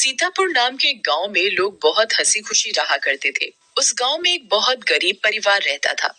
सीतापुर नाम के एक गांव में लोग बहुत हंसी खुशी रहा करते थे। उस गांव में एक बहुत गरीब परिवार रहता था।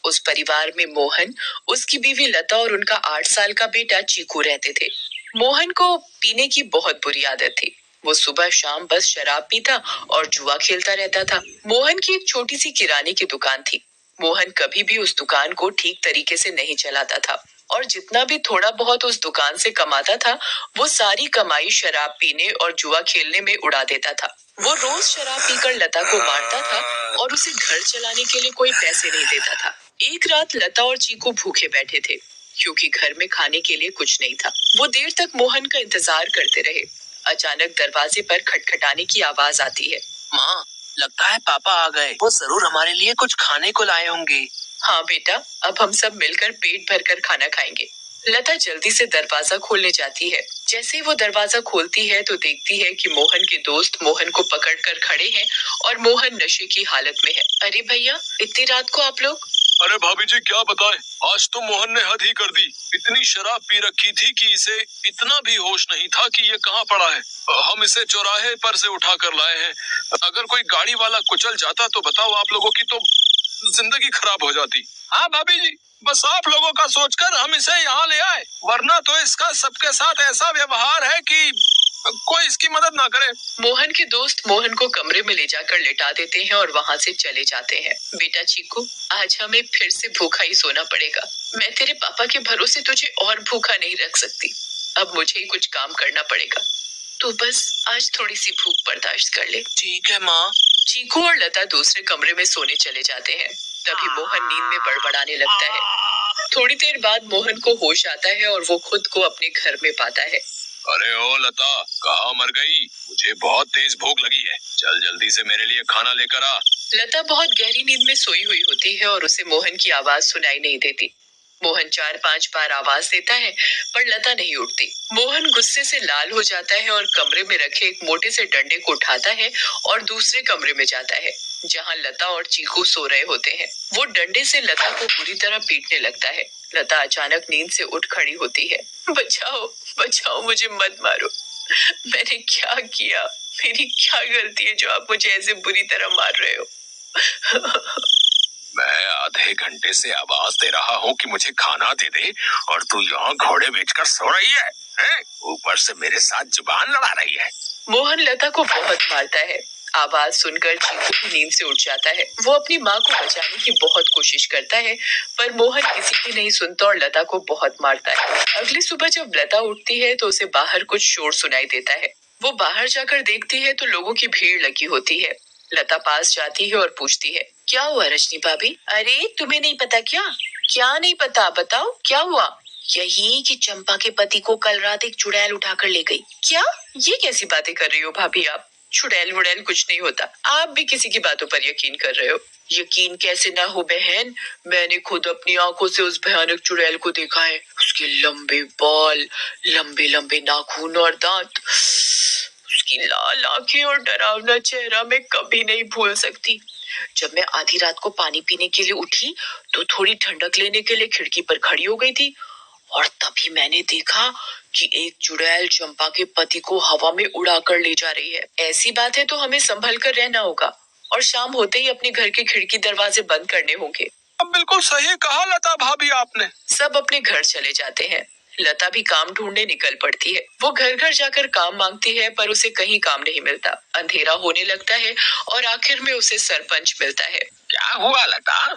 उस परिवार में मोहन, उसकी बीवी लता और उनका 8 साल का बेटा चीकू रहते थे। मोहन को पीने की बहुत बुरी आदत थी। वो सुबह शाम बस शराब पीता और जुआ खेलता रहता था। मोहन की एक छोटी सी किराने की दुकान थी। मोहन कभी भी उस दुकान को ठीक तरीके से नहीं चलाता था और जितना भी थोड़ा बहुत उस दुकान से कमाता था, वो सारी कमाई शराब पीने और जुआ खेलने में उड़ा देता था। वो रोज शराब पीकर लता को मारता था और उसे घर चलाने के लिए कोई पैसे नहीं देता था। एक रात लता और चीकू भूखे बैठे थे क्योंकि घर में खाने के लिए कुछ नहीं था। वो देर तक मोहन का इंतजार करते रहे। अचानक दरवाजे पर खटखटाने की आवाज आती है। माँ, लगता है पापा आ गए। वो जरूर हमारे लिए कुछ खाने को लाए होंगे। हाँ बेटा, अब हम सब मिलकर पेट भरकर खाना खाएंगे। लता जल्दी से दरवाजा खोलने जाती है। जैसे ही वो दरवाजा खोलती है तो देखती है कि मोहन के दोस्त मोहन को पकड़कर खड़े हैं और मोहन नशे की हालत में है। अरे भैया, इतनी रात को आप लोग? अरे भाभी जी, क्या बताएं, आज तो मोहन ने हद ही कर दी। इतनी शराब पी रखी थी कि इसे इतना भी होश नहीं था कि ये कहाँ पड़ा है। हम इसे चौराहे पर से उठा कर लाए हैं। अगर कोई गाड़ी वाला कुचल जाता तो बताओ, आप लोगों की तो जिंदगी खराब हो जाती। हाँ भाभी जी, बस आप लोगों का सोचकर हम इसे यहाँ ले आए, वरना तो इसका सबके साथ ऐसा व्यवहार है कि कोई इसकी मदद ना करे। मोहन के दोस्त मोहन को कमरे में ले जाकर लेटा देते हैं और वहाँ से चले जाते हैं। बेटा चीकू, आज हमें फिर से भूखा ही सोना पड़ेगा। मैं तेरे पापा के भरोसे तुझे और भूखा नहीं रख सकती। अब मुझे ही कुछ काम करना पड़ेगा। तू बस आज थोड़ी सी भूख बर्दाश्त कर ले। ठीक है माँ। चीकू और लता दूसरे कमरे में सोने चले जाते हैं। तभी मोहन नींद में बड़बड़ाने लगता है। थोड़ी देर बाद मोहन को होश आता है और वो खुद को अपने घर में पाता है। अरे ओ लता, कहाँ मर गई? मुझे बहुत तेज भूख लगी है, चल जल्दी से मेरे लिए खाना लेकर आ। लता बहुत गहरी नींद में सोई हुई होती है और उसे मोहन की आवाज सुनाई नहीं देती। मोहन 4-5 बार आवाज देता है पर लता नहीं उठती। मोहन गुस्से से लाल हो जाता है और कमरे में रखे एक मोटे से डंडे को उठाता है और दूसरे कमरे में जाता है जहां लता और चीकू सो रहे होते हैं। वो डंडे से लता को बुरी तरह पीटने लगता है। लता अचानक नींद से उठ खड़ी होती है। बचाओ बचाओ, मुझे मत मारो। मैंने क्या किया? मेरी क्या गलती है जो आप मुझे ऐसे बुरी तरह मार रहे हो? मैं आधे घंटे से आवाज दे रहा हूँ कि मुझे खाना दे दे और तू यहाँ घोड़े बेचकर सो रही है, हैं? ऊपर से मेरे साथ जुबान लड़ा रही है। मोहन लता को बहुत मारता है। आवाज सुनकर चीकू भी नींद से उठ जाता है। वो अपनी माँ को बचाने की बहुत कोशिश करता है पर मोहन किसी की नहीं सुनता और लता को बहुत मारता है। अगली सुबह जब लता उठती है तो उसे बाहर कुछ शोर सुनाई देता है। वो बाहर जाकर देखती है तो लोगों की भीड़ लगी होती है। लता पास जाती है और पूछती है, क्या हुआ रजनी भाभी? अरे तुम्हें नहीं पता क्या? क्या नहीं पता, बताओ क्या हुआ? यही कि चंपा के पति को कल रात एक चुड़ैल उठाकर ले गई। क्या? ये कैसी बातें कर रही हो भाभी आप? चुड़ैल वुड़ैल कुछ नहीं होता। आप भी किसी की बातों पर यकीन कर रहे हो। यकीन कैसे ना हो बहन, मैंने खुद अपनी आंखों से उस भयानक चुड़ैल को देखा है। उसके लंबे बाल, लंबे लंबे नाखून और दांत, उसकी लाल आंखें और डरावना चेहरा मैं कभी नहीं भूल सकती। जब मैं आधी रात को पानी पीने के लिए उठी तो थोड़ी ठंडक लेने के लिए खिड़की पर खड़ी हो गई थी और तभी मैंने देखा कि एक चुड़ैल चंपा के पति को हवा में उड़ा कर ले जा रही है। ऐसी बात है तो हमें संभल कर रहना होगा और शाम होते ही अपने घर के खिड़की दरवाजे बंद करने होंगे। अब बिल्कुल सही कहा लता भाभी आपने। सब अपने घर चले जाते हैं। लता भी काम ढूंढने निकल पड़ती है। वो घर घर जाकर काम मांगती है पर उसे कहीं काम नहीं मिलता। अंधेरा होने लगता है और आखिर में उसे सरपंच मिलता है। क्या हुआ लता?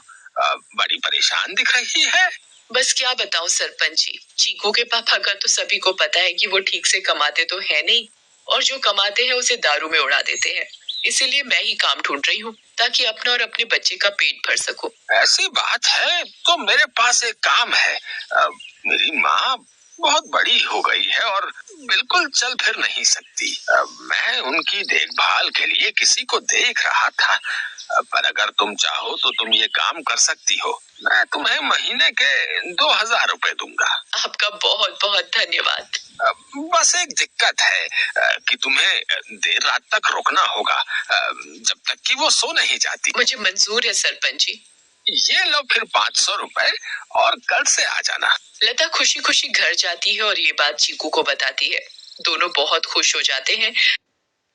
बड़ी परेशान दिख रही है। बस क्या बताऊं सरपंच जी, चीकू के पापा का तो सभी को पता है कि वो ठीक से कमाते तो है नहीं और जो कमाते हैं उसे दारू में उड़ा देते हैं। इसीलिए मैं ही काम ढूंढ रही हूँ ताकि अपना और अपने बच्चे का पेट भर सकूं। ऐसी बात है तो मेरे पास एक काम है। मेरी माँ बहुत बड़ी हो गई है और बिल्कुल चल फिर नहीं सकती। मैं उनकी देखभाल के लिए किसी को देख रहा था। पर अगर तुम चाहो तो तुम ये काम कर सकती हो। मैं तुम्हें महीने के 2,000 रुपए दूंगा। आपका बहुत बहुत धन्यवाद। बस एक दिक्कत है कि तुम्हें देर रात तक रुकना होगा, जब तक कि वो सो नहीं जाती। मुझे मंजूर है सरपंच जी। ये लो फिर 500 रुपए और कल से आ जाना। लता खुशी खुशी घर जाती है और ये बात चीकू को बताती है। दोनों बहुत खुश हो जाते हैं।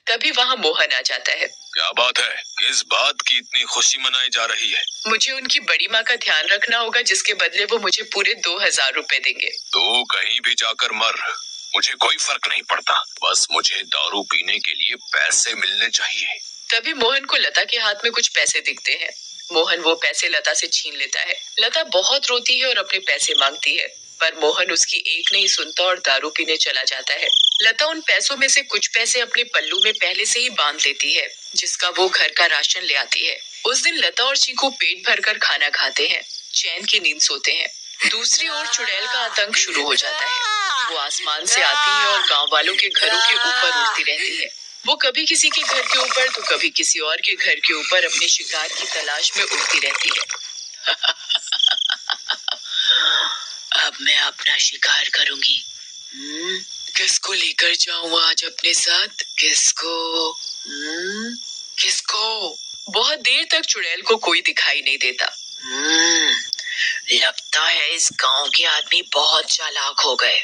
तभी वहाँ मोहन आ जाता है। क्या बात है? किस बात की इतनी खुशी मनाई जा रही है? मुझे उनकी बड़ी माँ का ध्यान रखना होगा, जिसके बदले वो मुझे पूरे 2000 रुपए देंगे। तो कहीं भी जाकर मर, मुझे कोई फर्क नहीं पड़ता, बस मुझे दारू पीने के लिए पैसे मिलने चाहिए। तभी मोहन को लता के हाथ में कुछ पैसे दिखते हैं। मोहन वो पैसे लता से छीन लेता है। लता बहुत रोती है और अपने पैसे मांगती है, पर मोहन उसकी एक नहीं सुनता और दारू पीने चला जाता है। लता उन पैसों में से कुछ पैसे अपने पल्लू में पहले से ही बांध लेती है, जिसका वो घर का राशन ले आती है। उस दिन लता और चीकू पेट भरकर खाना खाते हैं, चैन की नींद सोते हैं। दूसरी ओर चुड़ैल का आतंक शुरू हो जाता है। वो आसमान से आती है और गांव वालों के घरों के ऊपर उड़ती रहती है। वो कभी किसी के घर के ऊपर तो कभी किसी और के घर के ऊपर अपने शिकार की तलाश में उड़ती रहती है। अब मैं अपना शिकार करूंगी। किसको लेकर जाऊं आज अपने साथ? किसको? बहुत देर तक चुड़ैल को कोई दिखाई नहीं देता। लगता है इस गांव के आदमी बहुत चालाक हो गए।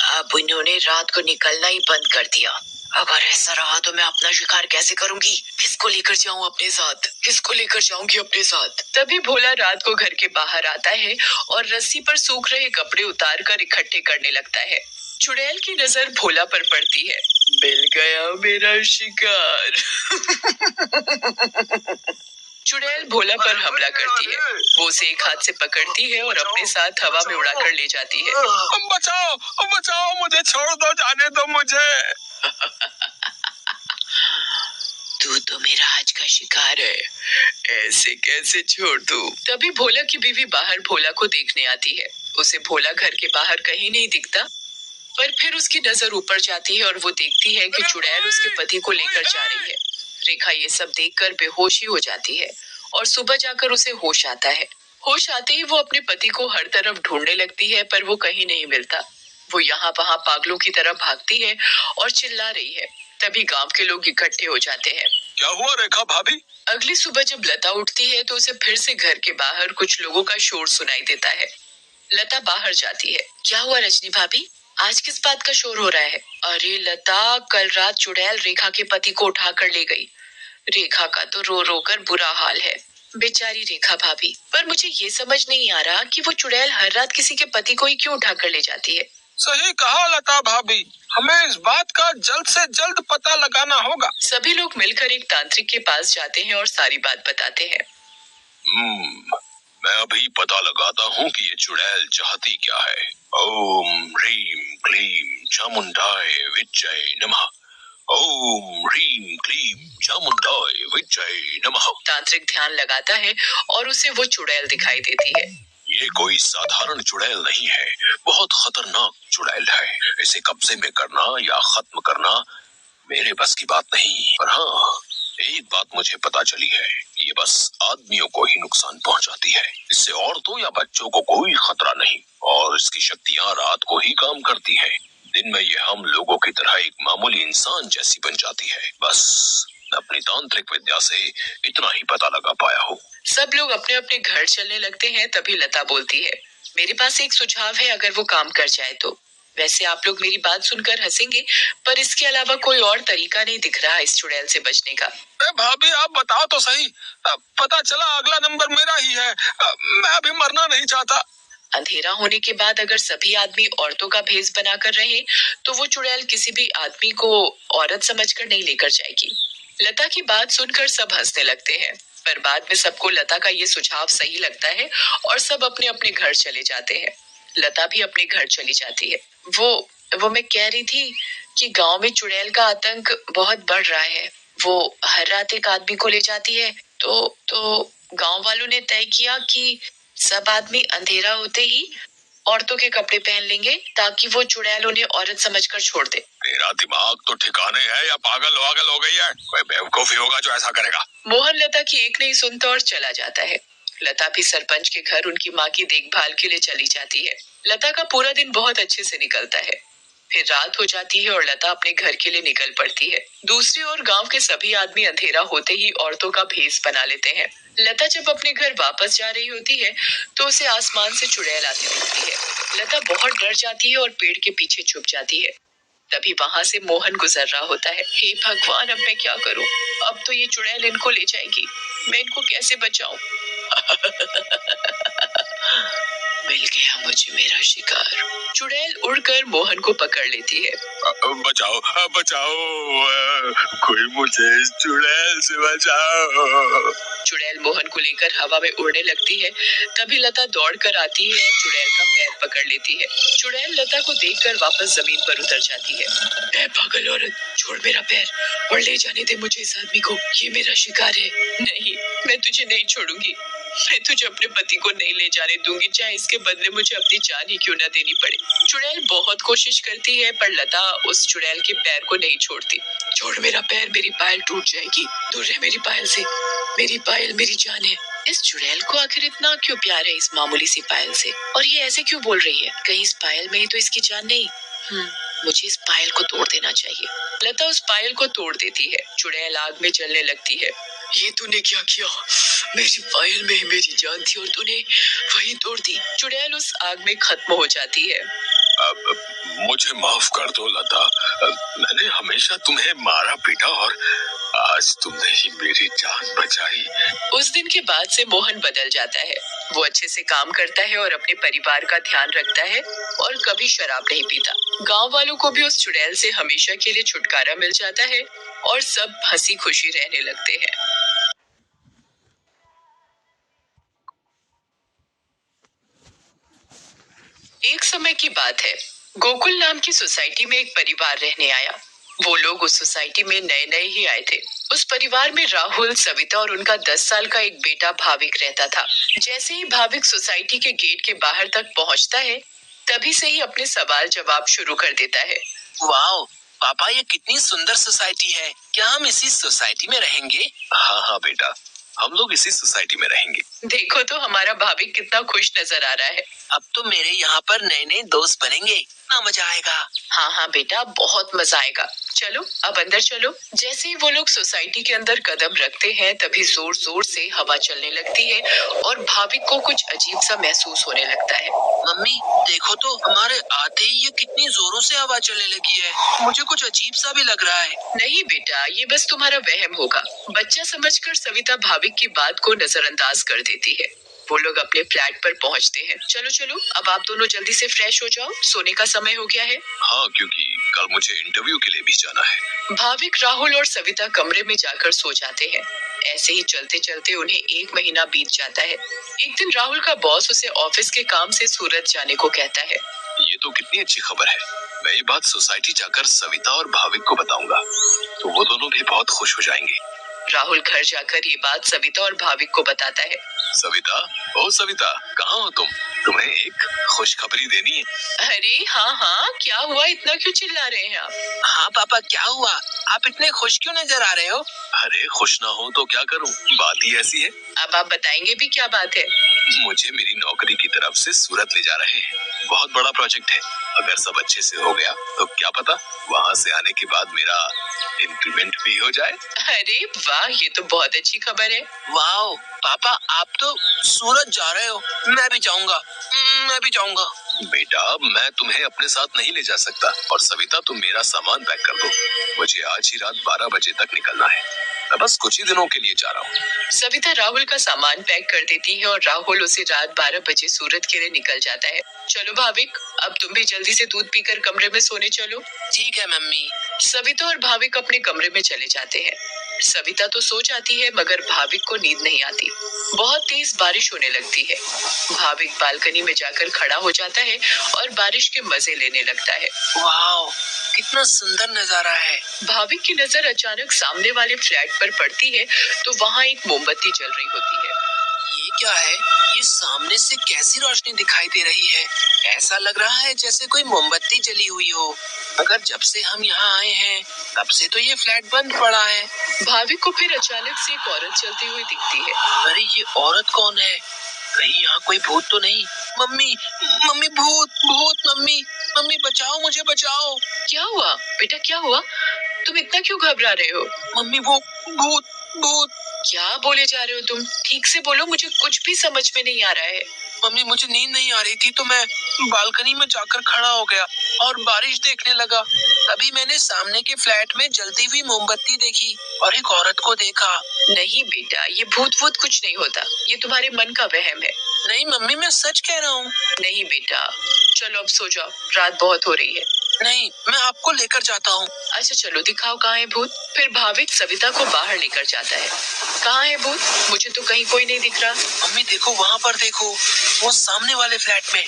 अब इन्होंने रात को निकलना ही बंद कर दिया। अगर ऐसा रहा तो मैं अपना शिकार कैसे करूंगी? किसको लेकर जाऊं अपने साथ? किसको लेकर जाऊंगी अपने साथ? तभी भोला रात को घर के बाहर आता है और रस्सी पर सूख रहे कपड़े उतार कर इकट्ठे करने लगता है। चुड़ैल की नजर भोला पर पड़ती है। मिल गया मेरा शिकार। चुड़ैल भोला पर हमला करती है। वो उसे एक हाथ से पकड़ती है और अपने साथ हवा में उड़ाकर ले जाती है। बचाओ, बचाओ, मुझे छोड़ दो, जाने दो मुझे। तू तो मेरा आज का शिकार है, ऐसे कैसे छोड़ दूं? तभी भोला की बीवी बाहर भोला को देखने आती है। उसे भोला घर के बाहर कहीं नहीं दिखता, पर फिर उसकी नजर ऊपर जाती है और वो देखती है कि चुड़ैल उसके पति को लेकर जा रही है। रेखा ये सब देखकर बेहोश ही हो जाती है और सुबह जाकर उसे होश आता है। होश आते ही वो अपने पति को हर तरफ ढूंढने लगती है, पर वो कहीं नहीं मिलता। वो यहाँ वहाँ पागलों की तरह भागती है और चिल्ला रही है। तभी गांव के लोग इकट्ठे हो जाते हैं। क्या हुआ रेखा भाभी? अगली सुबह जब लता उठती है तो उसे फिर से घर के बाहर कुछ लोगों का शोर सुनाई देता है। लता बाहर जाती है। क्या हुआ रजनी भाभी, आज किस बात का शोर हो रहा है? अरे लता, कल रात चुड़ैल रेखा के पति को उठा कर ले गई। रेखा का तो रो रो कर बुरा हाल है। बेचारी रेखा भाभी। पर मुझे ये समझ नहीं आ रहा कि वो चुड़ैल हर रात किसी के पति को ही क्यों उठा कर ले जाती है। सही कहा लता भाभी, हमें इस बात का जल्द से जल्द पता लगाना होगा। सभी लोग मिलकर एक तांत्रिक के पास जाते हैं और सारी बात बताते हैं। मैं अभी पता लगाता हूँ कि ये चुड़ैल चाहती क्या है। ओम ह्रीम क्लीम चामुंडाय विच्चय नमः। ओम ह्रीम क्लीम चामुंडाय विच्चय नमः। तांत्रिक ध्यान लगाता है और उसे वो चुड़ैल दिखाई देती है। ये कोई साधारण चुड़ैल नहीं है, बहुत खतरनाक चुड़ैल है। इसे कब्जे में करना या खत्म करना मेरे बस की बात नहीं। पर हाँ, एक बात मुझे पता चली है, ये बस आदमियों को ही नुकसान पहुंचाती है। इससे औरतों या बच्चों को कोई खतरा नहीं, और इसकी शक्तियां रात को ही काम करती हैं। दिन में ये हम लोगों की तरह एक मामूली इंसान जैसी बन जाती है। बस मैं अपनी तांत्रिक विद्या से इतना ही पता लगा पाया हूँ। सब लोग अपने अपने घर चलने लगते हैं। तभी लता बोलती है, मेरे पास एक सुझाव है, अगर वो काम कर जाए तो। वैसे आप लोग मेरी बात सुनकर हंसेंगे, पर इसके अलावा कोई और तरीका नहीं दिख रहा इस चुड़ैल से बचने का। भाभी आप बताओ तो सही। पता चला अगला नंबर मेरा ही है। मैं अभी मरना नहीं चाहता। अंधेरा होने के बाद अगर सभी आदमी औरतों का भेष बनाकर रहे तो वो चुड़ैल किसी भी आदमी को औरत समझकर नहीं लेकर जाएगी। लता की बात सुनकर सब हंसने लगते हैं, पर बाद में सबको लता का ये सुझाव सही लगता है और सब अपने अपने घर चले जाते हैं। लता भी अपने घर चली जाती है। वो मैं कह रही थी कि गांव में चुड़ैल का आतंक बहुत बढ़ रहा है। वो हर रात एक आदमी को ले जाती है। तो गांव वालों ने तय किया कि सब आदमी अंधेरा होते ही औरतों के कपड़े पहन लेंगे, ताकि वो चुड़ैल उन्हें औरत समझकर छोड़ दे। तेरा दिमाग तो ठिकाने है या पागल वागल हो गई है? कोई बेवकूफी होगा जो ऐसा करेगा। मोहन लता की एक नहीं सुनता और चला जाता है। लता भी सरपंच के घर उनकी माँ की देखभाल के लिए चली जाती है। लता का पूरा दिन बहुत अच्छे से निकलता है। फिर रात हो जाती है और लता अपने घर के लिए निकल पड़ती है। दूसरी ओर गांव के सभी आदमी अंधेरा होते ही औरतों का भेष बना लेते हैं। लता जब अपने घर वापस जा रही होती है तो उसे आसमान से चुड़ैल आती दिखती है। लता बहुत डर जाती है और पेड़ के पीछे छुप जाती है। तभी वहां से मोहन गुजर रहा होता है। हे भगवान, अब मैं क्या करूं? अब तो ये चुड़ैल इनको ले जाएगी। मैं इनको कैसे बचाऊं? मिल गया मुझे मेरा शिकार। चुड़ैल उड़कर मोहन को पकड़ लेती है। बचाओ, बचाओ, कोई मुझे इस चुड़ैल से बचाओ। चुड़ैल मोहन को लेकर हवा में उड़ने लगती है। तभी लता दौड़कर आती है और चुड़ैल का पैर पकड़ लेती है। चुड़ैल लता को देखकर वापस जमीन पर उतर जाती है। ऐ पागल औरत, छोड़ मेरा पैर और ले जाने दे मुझे इस आदमी को। ये मेरा शिकार है। नहीं, मैं तुझे नहीं छोड़ूंगी। मैं तुझे अपने पति को नहीं ले जाने दूंगी, चाहे इसके बदले मुझे अपनी जान ही क्यों न देनी पड़े। चुड़ैल बहुत कोशिश करती है पर लता उस चुड़ैल के पैर को नहीं छोड़ती। छोड़ मेरा पैर, मेरी पायल टूट जाएगी। दूर रह मेरी पायल से। मेरी पायल मेरी जान है। इस चुड़ैल को आखिर इतना क्यों प्यार है इस मामूली सी पायल से? और ये ऐसे क्यों बोल रही है? कहीं इस पायल में ही तो इसकी जान नहीं? मुझे इस पायल को तोड़ देना चाहिए। लता उस पायल को तोड़ देती है। चुड़ैल आग में जलने लगती है। ये तूने क्या किया? मेरी पायल में ही मेरी जान थी और तूने वही तोड़ दी। चुड़ैल उस आग में खत्म हो जाती है। मुझे माफ कर दो लता, मैंने हमेशा तुम्हें मारा पीटा और आज तुमने ही मेरी जान बचाई। उस दिन के बाद से मोहन बदल जाता है। वो अच्छे से काम करता है और अपने परिवार का ध्यान रखता है और कभी शराब नहीं पीता। गांव वालों को भी उस चुड़ैल से हमेशा के लिए छुटकारा मिल जाता है और सब हंसी खुशी रहने लगते हैं। एक समय की बात है। गोकुल नाम की सोसाइटी में एक परिवार रहने आया। वो लोग उस सोसाइटी में नए नए ही आए थे। उस परिवार में राहुल, सविता और उनका 10 साल का एक बेटा भाविक रहता था। जैसे ही भाविक सोसाइटी के गेट के बाहर तक पहुंचता है, तभी से ही अपने सवाल जवाब शुरू कर देता है। वाओ पापा, ये कितनी सुंदर सोसाइटी है। क्या हम इसी सोसाइटी में रहेंगे? हाँ हाँ बेटा, हम लोग इसी सोसाइटी में रहेंगे। देखो तो हमारा भाविक कितना खुश नजर आ रहा है। अब तो मेरे यहाँ पर नए नए दोस्त बनेंगे, कितना मजा आएगा। हाँ हाँ बेटा, बहुत मजा आएगा। चलो अब अंदर चलो। जैसे ही वो लोग सोसाइटी के अंदर कदम रखते हैं, तभी जोर जोर से हवा चलने लगती है और भाविक को कुछ अजीब सा महसूस होने लगता है। मम्मी देखो तो, हमारे आते ही ये कितनी जोरों से हवा चलने लगी है। मुझे कुछ अजीब सा भी लग रहा है। नहीं बेटा, ये बस तुम्हारा वहम होगा। बच्चा समझकर सविता भाविक की बात को नजरअंदाज कर देती है। वो लोग अपने फ्लैट पर पहुंचते हैं। चलो चलो, अब आप दोनों जल्दी से फ्रेश हो जाओ, सोने का समय हो गया है। हाँ, क्योंकि कल मुझे इंटरव्यू के लिए भी जाना है। भाविक, राहुल और सविता कमरे में जाकर सो जाते हैं। ऐसे ही चलते चलते उन्हें 1 महीना बीत जाता है। एक दिन राहुल का बॉस उसे ऑफिस के काम से सूरत जाने को कहता है। ये तो कितनी अच्छी खबर है। मैं ये बात सोसाइटी जाकर सविता और भाविक को बताऊंगा, तो वो दोनों भी बहुत खुश हो जाएंगे। राहुल घर जाकर ये बात सविता और भाविक को बताता है। सविता, ओ सविता, कहाँ हो तुम? तुम्हें एक खुशखबरी देनी है। अरे हाँ हाँ, क्या हुआ? इतना क्यों चिल्ला रहे हैं आप? हाँ पापा, क्या हुआ? आप इतने खुश क्यों नजर आ रहे हो? अरे खुश ना हो तो क्या करूं, बात ही ऐसी है। अब आप बताएंगे भी, क्या बात है? मुझे मेरी नौकरी की तरफ से सूरत ले जा रहे हैं। बहुत बड़ा प्रोजेक्ट है। अगर सब अच्छे से हो गया तो क्या पता वहाँ से आने के बाद मेरा इंक्रीमेंट भी हो जाए। अरे वाह, ये तो बहुत अच्छी खबर है। वाओ पापा, आप तो सूरत जा रहे हो। मैं भी जाऊंगा, मैं भी जाऊंगा। बेटा, मैं तुम्हें अपने साथ नहीं ले जा सकता। और सविता, तुम मेरा सामान पैक कर दो। मुझे आज ही रात 12 बजे तक निकलना है। मैं बस कुछ ही दिनों के लिए जा रहा हूँ। सविता राहुल का सामान पैक कर देती है और राहुल उसे रात 12 बजे सूरत के लिए निकल जाता है। चलो भाविक, अब तुम भी जल्दी से दूध पीकर कमरे में सोने चलो। ठीक है मम्मी। सविता और भाविक अपने कमरे में चले जाते हैं। सविता तो सो जाती है मगर भाविक को नींद नहीं आती। बहुत तेज बारिश होने लगती है। भाविक बालकनी में जाकर खड़ा हो जाता है और बारिश के मजे लेने लगता है। वाओ, कितना सुंदर नजारा है। भाविक की नजर अचानक सामने वाले फ्लैट पर पड़ती है तो वहाँ एक मोमबत्ती जल रही होती है। ये क्या है? ये सामने से कैसी रोशनी दिखाई दे रही है? ऐसा लग रहा है जैसे कोई मोमबत्ती जली हुई हो। अगर जब से हम यहाँ आए हैं तब से तो ये फ्लैट बंद पड़ा है। भाविक को फिर अचानक से एक औरत चलती हुई दिखती है। अरे ये औरत कौन है? कहीं यहाँ कोई भूत तो नहीं? मम्मी, मम्मी, भूत, भूत, मम्मी, मम्मी बचाओ, मुझे बचाओ। क्या हुआ बेटा, क्या हुआ? तुम इतना क्यों घबरा रहे हो? मम्मी, वो भूत, भूत। क्या बोले जा रहे हो तुम? ठीक से बोलो, मुझे कुछ भी समझ में नहीं आ रहा है। मम्मी मुझे नींद नहीं आ रही थी तो मैं बालकनी में जाकर खड़ा हो गया और बारिश देखने लगा। तभी मैंने सामने के फ्लैट में जलती हुई मोमबत्ती देखी और एक औरत को देखा। नहीं बेटा, ये भूत वूत कुछ नहीं होता, ये तुम्हारे मन का वहम है। नहीं मम्मी, मैं सच कह रहा हूँ। नहीं बेटा, चलो अब सो जाओ, रात बहुत हो रही है। नहीं, मैं आपको लेकर जाता हूँ। अच्छा चलो दिखाओ कहाँ है भूत। फिर भाविक सविता को बाहर लेकर जाता है। कहाँ है भूत? मुझे तो कहीं कोई नहीं दिख रहा। मम्मी देखो, वहाँ पर देखो, वो सामने वाले फ्लैट में।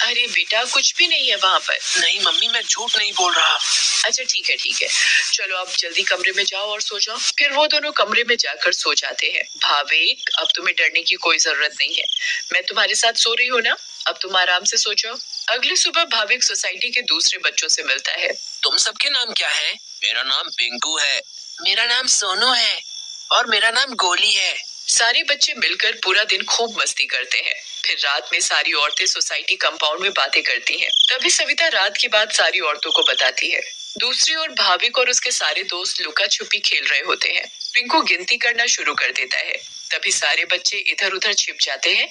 अरे बेटा, कुछ भी नहीं है वहाँ पर। नहीं मम्मी, मैं झूठ नहीं बोल रहा। अच्छा ठीक है ठीक है, चलो अब जल्दी कमरे में जाओ और सो जाओ। फिर वो दोनों कमरे में जाकर सो जाते हैं। भाविक, अब तुम्हें डरने की कोई जरूरत नहीं है, मैं तुम्हारे साथ सो रही हूँ ना, अब तुम आराम से सो जाओ। अगली सुबह भाविक सोसाइटी के दूसरे बच्चों से मिलता है। तुम सबके नाम क्या है? मेरा नाम पिंकू है। मेरा नाम सोनू है। और मेरा नाम गोली है। सारे बच्चे मिलकर पूरा दिन खूब मस्ती करते हैं। फिर रात में सारी औरतें सोसाइटी कंपाउंड में बातें करती हैं। तभी सविता रात की बात सारी औरतों को बताती है। दूसरी ओर भाविक और उसके सारे दोस्त लुका छुपी खेल रहे होते हैं। पिंकू गिनती करना शुरू कर देता है। तभी सारे बच्चे इधर उधर छिप जाते हैं,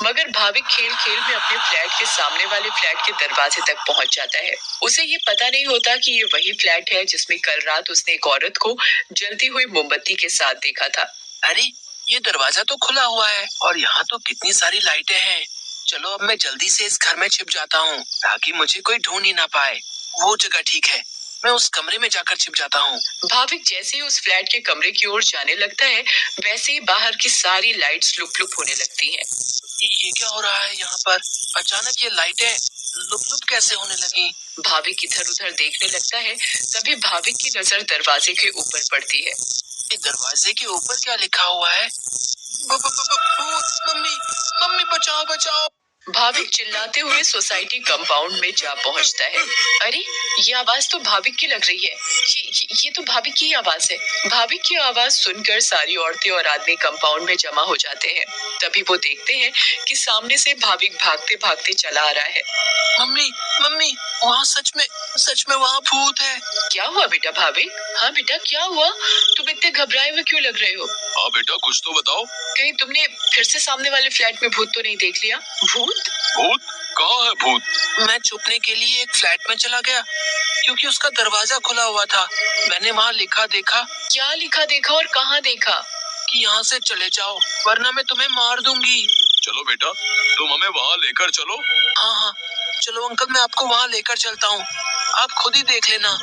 मगर भाविक खेल खेल में अपने फ्लैट के सामने वाले फ्लैट के दरवाजे तक पहुंच जाता है। उसे ये पता नहीं होता कि ये वही फ्लैट है जिसमें कल रात उसने एक औरत को जलती हुई मोमबत्ती के साथ देखा था। अरे, ये दरवाजा तो खुला हुआ है और यहाँ तो कितनी सारी लाइटें हैं। चलो अब मैं जल्दी से इस घर में छिप जाता हूँ ताकि मुझे कोई ढूंढ ही ना पाए। वो जगह ठीक है, मैं उस कमरे में जाकर छिप जाता हूँ। भाविक जैसे ही उस फ्लैट के कमरे की ओर जाने लगता है, वैसे ही बाहर की सारी लाइट्स लुप लुप होने लगती हैं। ये क्या हो रहा है यहाँ पर? अचानक ये लाइटें लुप लुप कैसे होने लगी? भाविक इधर उधर देखने लगता है। तभी भाविक की नजर दरवाजे के ऊपर पड़ती है। दरवाजे के ऊपर क्या लिखा हुआ है? मम्मी, मम्मी बचाओ बचाओ। भाविक चिल्लाते हुए सोसाइटी कंपाउंड में जा पहुंचता है। अरे, ये आवाज तो भाविक की लग रही है। ये तो भाविक की आवाज है। भाविक की आवाज सुनकर सारी औरतें और आदमी कंपाउंड में जमा हो जाते हैं। तभी वो देखते हैं कि सामने से भाविक भागते भागते चला आ रहा है। मम्मी, मम्मी, वहाँ सच में वहाँ भूत है। क्या हुआ बेटा भाविक? हाँ बेटा, क्या हुआ? तुम इतने घबराए हुए क्यों लग रहे हो? हाँ बेटा, कुछ तो बताओ। कहीं तुमने फिर से सामने वाले फ्लैट में भूत तो नहीं देख लिया? भूत? भूत? कहाँ है भूत? मैं छुपने के लिए एक फ्लैट में चला गया क्योंकि उसका दरवाजा खुला हुआ था। मैंने वहाँ लिखा देखा। क्या लिखा देखा और कहाँ देखा? कि यहाँ से चले जाओ वरना मैं तुम्हें मार दूंगी। चलो बेटा, तुम हमें वहाँ लेकर चलो। हाँ हाँ, चलो अंकल, मैं आपको वहाँ लेकर चलता हूँ, आप खुद ही देख लेना।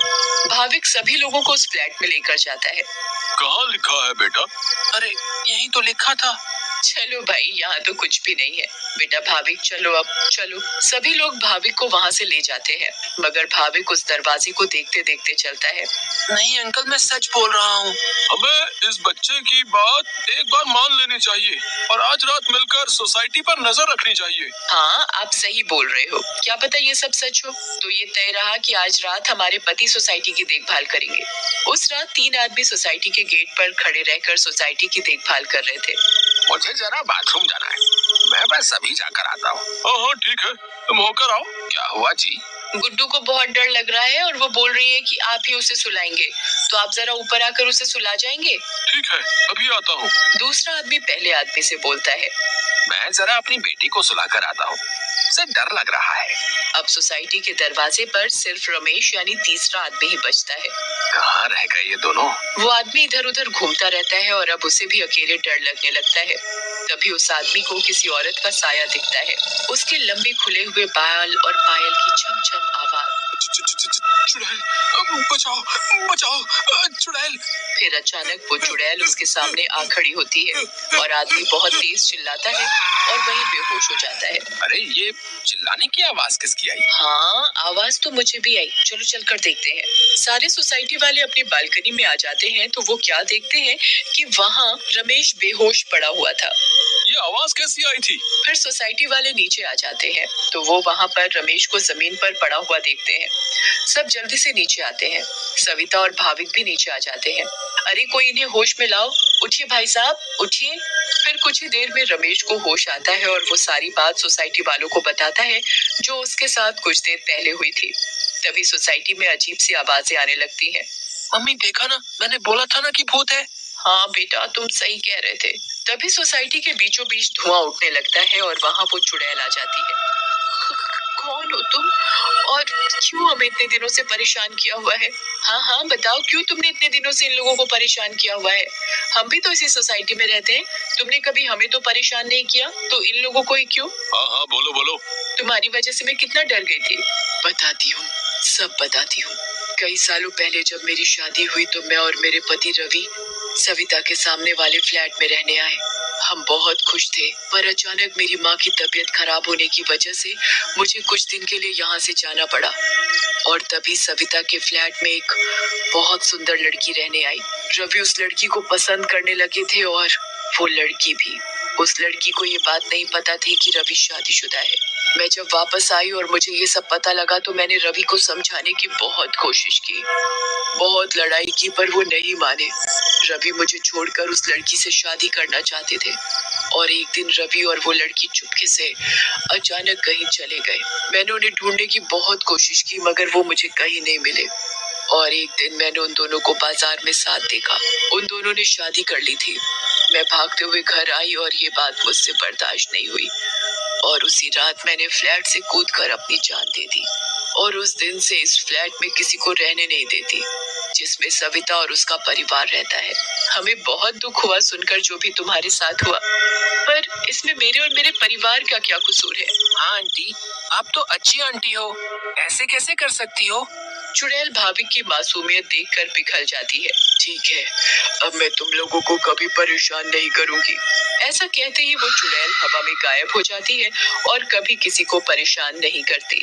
भाविक सभी लोगों को उस फ्लैट में लेकर जाता है। कहाँ लिखा है बेटा? अरे, यहीं तो लिखा था। चलो भाई, यहाँ तो कुछ भी नहीं है। बेटा भाविक, चलो अब चलो। सभी लोग भाविक को वहाँ से ले जाते हैं, मगर भाविक उस दरवाजे को देखते देखते चलता है। नहीं अंकल, मैं सच बोल रहा हूँ। हमें इस बच्चे की बात एक बार मान लेनी चाहिए और आज रात मिलकर सोसाइटी पर नजर रखनी चाहिए। हाँ, आप सही बोल रहे हो। क्या पता ये सब सच हो। तो ये तय रहा कि आज रात हमारे पति सोसाइटी की देखभाल करेंगे। उस रात 3 आदमी सोसाइटी के गेट पर खड़े रहकर सोसाइटी की देखभाल कर रहे थे। मुझे जरा बाथरूम जाना है, मैं बस अभी जाकर आता हूँ। हाँ हाँ ठीक है, तुम होकर आओ। क्या हुआ जी? गुड्डू को बहुत डर लग रहा है और वो बोल रही है कि आप ही उसे सुलाएंगे, तो आप जरा ऊपर आकर उसे सुला जाएंगे। ठीक है, अभी आता हूँ। दूसरा आदमी पहले आदमी से बोलता है। मैं जरा अपनी बेटी को सुलाकर आता हूँ, उसे डर लग रहा है। अब सोसाइटी के दरवाजे पर सिर्फ रमेश यानी तीसरा आदमी ही बचता है। कहाँ रह गए ये दोनों? वो आदमी इधर उधर घूमता रहता है और अब उसे भी अकेले डर लगने लगता है। तभी उस आदमी को किसी औरत का साया दिखता है। उसके लंबे खुले हुए बाल और पायल की छम छम आवाज। चुड़ैल, बचाओ बचाओ, चुड़ैल। फिर अचानक वो चुड़ैल उसके सामने आ खड़ी होती है और आदमी बहुत तेज चिल्लाता है और वहीं बेहोश हो जाता है। अरे, ये चिल्लाने की आवाज किसकी आई? हाँ, आवाज तो मुझे भी आई। चलो चलकर देखते हैं। सारे सोसाइटी वाले अपनी बालकनी में आ जाते हैं तो वो क्या देखते हैं कि वहाँ रमेश बेहोश पड़ा हुआ था। ये आवाज कैसी आई थी? फिर सोसाइटी वाले नीचे आ जाते हैं तो वो वहाँ पर रमेश को जमीन पर पड़ा हुआ देखते हैं। सब जल्दी से नीचे आते हैं। सविता और भाविक भी नीचे आ जाते हैं। अरे, कोई इन्हें होश में लाओ। उठिए भाई साहब, उठिए। फिर कुछ ही देर में रमेश को होश आता है और वो सारी बात सोसाइटी वालों को बताता है जो उसके साथ कुछ देर पहले हुई थी। तभी सोसाइटी में अजीब सी आवाजें आने लगती हैं। मम्मी देखा ना, मैंने बोला था ना कि भूत है। हाँ बेटा, तुम सही कह रहे थे। तभी सोसाइटी के बीचों बीच धुआं उठने लगता है और वहां वो चुड़ैल आ जाती है। कौन हो तुम और क्यों हमें इतने दिनों से परेशान किया हुआ है? हाँ हाँ बताओ, क्यों तुमने इतने दिनों से इन लोगों को परेशान किया हुआ है? हम भी तो इसी सोसाइटी में रहते हैं। तुमने कभी हमें तो परेशान नहीं किया, तो इन लोगों को ही क्यों? हाँ हाँ, बोलो बोलो। तुम्हारी वजह से मैं कितना डर गई थी। बताती हूँ, सब बताती हूँ। कई सालों पहले जब मेरी शादी हुई तो मैं और मेरे पति रवि सविता के सामने वाले फ्लैट में रहने आए। हम बहुत खुश थे, पर अचानक मेरी माँ की तबीयत खराब होने की वजह से मुझे कुछ दिन के लिए यहाँ से जाना पड़ा। और तभी सविता के फ्लैट में एक बहुत सुंदर लड़की रहने आई। रवि उस लड़की को पसंद करने लगे थे और वो लड़की भी। उस लड़की को ये बात नहीं पता थी कि रवि शादीशुदा है। मैं जब वापस आई और मुझे ये सब पता लगा तो मैंने रवि को समझाने की बहुत कोशिश की, बहुत लड़ाई की, पर वो नहीं माने। रवि मुझे छोड़कर उस लड़की से शादी करना चाहते थे। और एक दिन रवि और वो लड़की चुपके से अचानक कहीं चले गए। मैंने उन्हें ढूंढने की बहुत कोशिश की, मगर वो मुझे कहीं नहीं मिले। और एक दिन मैंने उन दोनों को बाजार में साथ देखा। उन दोनों ने शादी कर ली थी। मैं भागते हुए घर आई और ये बात मुझसे बर्दाश्त नहीं हुई। और उसी रात मैंने फ्लैट से कूदकर अपनी जान दे दी। और उस दिन से इस फ्लैट में किसी को रहने नहीं देती, जिसमें सविता और उसका परिवार रहता है। हमें बहुत दुख हुआ सुनकर जो भी तुम्हारे साथ हुआ, पर इसमें मेरे और मेरे परिवार का क्या कसूर है? हाँ आंटी, आप तो अच्छी आंटी हो, ऐसे कैसे कर सकती हो? चुड़ैल भाभी की मासूमियत देखकर पिघल जाती है। ठीक है, अब मैं तुम लोगों को कभी परेशान नहीं करूंगी। ऐसा कहते ही वो चुड़ैल हवा में गायब हो जाती है और कभी किसी को परेशान नहीं करती।